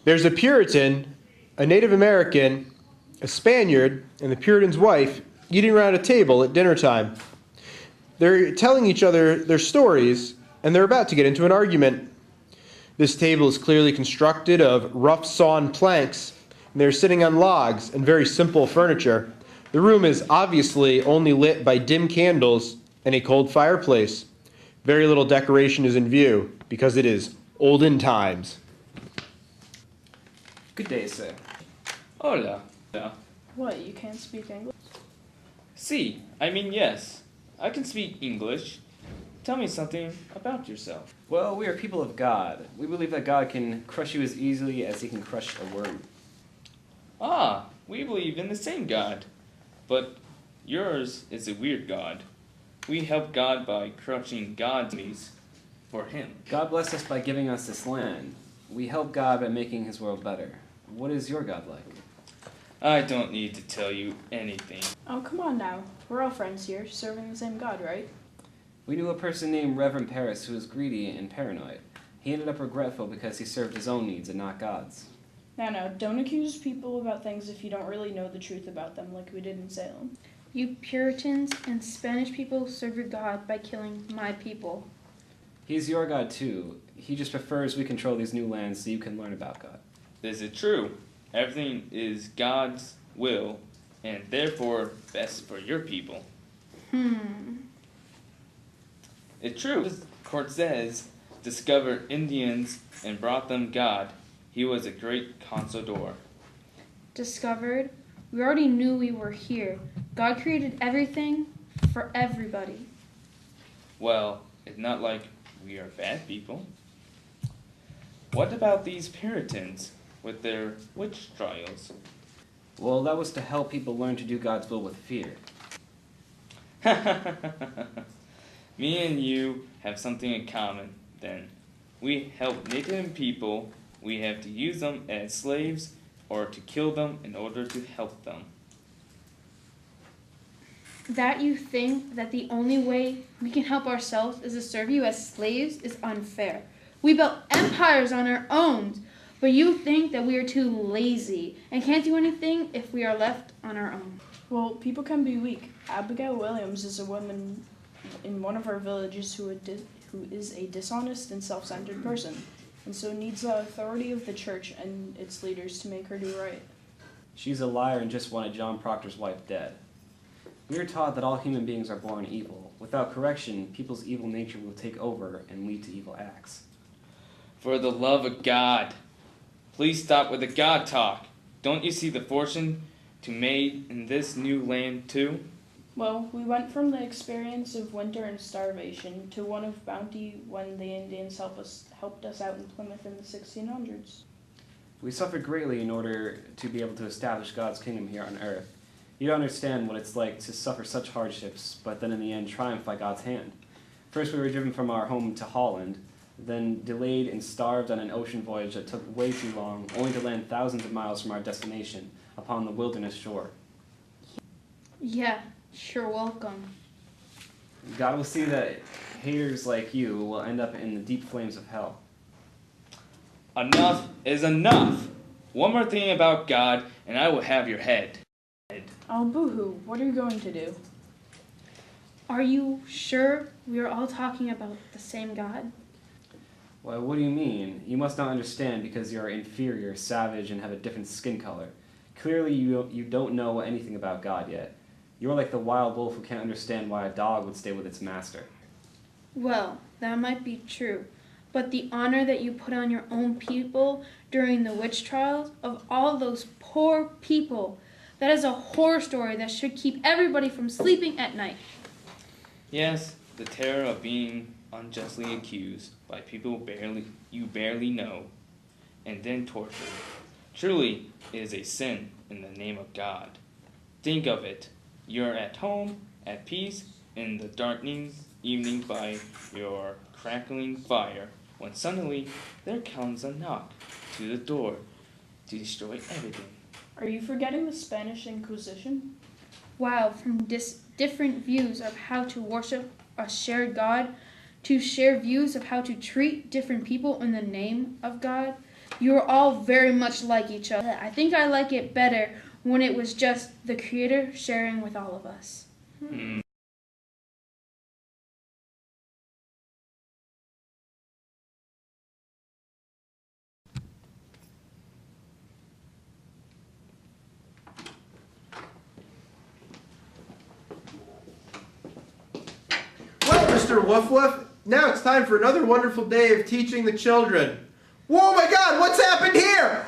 There's a Puritan, a Native American, a Spaniard, and the Puritan's wife eating around a table at dinner time. They're telling each other their stories, and they're about to get into an argument. This table is clearly constructed of rough sawn planks, and they're sitting on logs and very simple furniture. The room is obviously only lit by dim candles and a cold fireplace. Very little decoration is in view, because it is olden times. Good day, sir. Hola. What, you can't speak English? Sí, I mean yes. I can speak English. Tell me something about yourself. Well, we are people of God. We believe that God can crush you as easily as he can crush a worm. Ah, we believe in the same God. But yours is a weird God. We help God by crushing God's enemies for him. God blessed us by giving us this land. We help God by making his world better. What is your God like? I don't need to tell you anything. Oh, come on now. We're all friends here, serving the same God, right? We knew a person named Reverend Paris who was greedy and paranoid. He ended up regretful because he served his own needs and not God's. Now, don't accuse people about things if you don't really know the truth about them, like we did in Salem. You Puritans and Spanish people serve your God by killing my people. He's your God too. He just prefers we control these new lands so you can learn about God. Is it true? Everything is God's will, and therefore best for your people. It's true. Cortez discovered Indians and brought them God. He was a great conquistador. Discovered? We already knew we were here. God created everything for everybody. Well, it's not like we are bad people. What about these Puritans with their witch trials? Well, that was to help people learn to do God's will with fear. Me and you have something in common, then. We help Native people. We have to use them as slaves or to kill them in order to help them. That you think that the only way we can help ourselves is to serve you as slaves is unfair. We built empires on our own, but you think that we are too lazy and can't do anything if we are left on our own. Well, people can be weak. Abigail Williams is a woman in one of our villages who is a dishonest and self-centered person, and so needs the authority of the church and its leaders to make her do right. She's a liar and just wanted John Proctor's wife dead. We are taught that all human beings are born evil. Without correction, people's evil nature will take over and lead to evil acts. For the love of God, please stop with the God talk. Don't you see the fortune to made in this new land too? Well, we went from the experience of winter and starvation to one of bounty when the Indians helped us out in Plymouth in the 1600s. We suffered greatly in order to be able to establish God's kingdom here on earth. You don't understand what it's like to suffer such hardships, but then in the end triumph by God's hand. First we were driven from our home to Holland, then delayed and starved on an ocean voyage that took way too long, only to land thousands of miles from our destination upon the wilderness shore. Yeah, sure, welcome. God will see that haters like you will end up in the deep flames of hell. Enough is enough. One more thing about God, and I will have your head. Oh, boo-hoo, what are you going to do? Are you sure we are all talking about the same God? Well, what do you mean? You must not understand because you are inferior, savage, and have a different skin color. Clearly you don't know anything about God yet. You're like the wild wolf who can't understand why a dog would stay with its master. Well, that might be true, but the honor that you put on your own people during the witch trials of all those poor people, that is a horror story that should keep everybody from sleeping at night. Yes, the terror of being unjustly accused by people you barely know, and then tortured. Truly, it is a sin in the name of God. Think of it. You're at home, at peace, in the darkening evening by your crackling fire, when suddenly there comes a knock to the door to destroy everything. Are you forgetting the Spanish Inquisition? Wow, from different views of how to worship a shared God to share views of how to treat different people in the name of God, You are all very much like each other. I think I like it better when it was just the Creator sharing with all of us. Well, Mr. Woof Woof, now it's time for another wonderful day of teaching the children. Whoa, my God, what's happened here?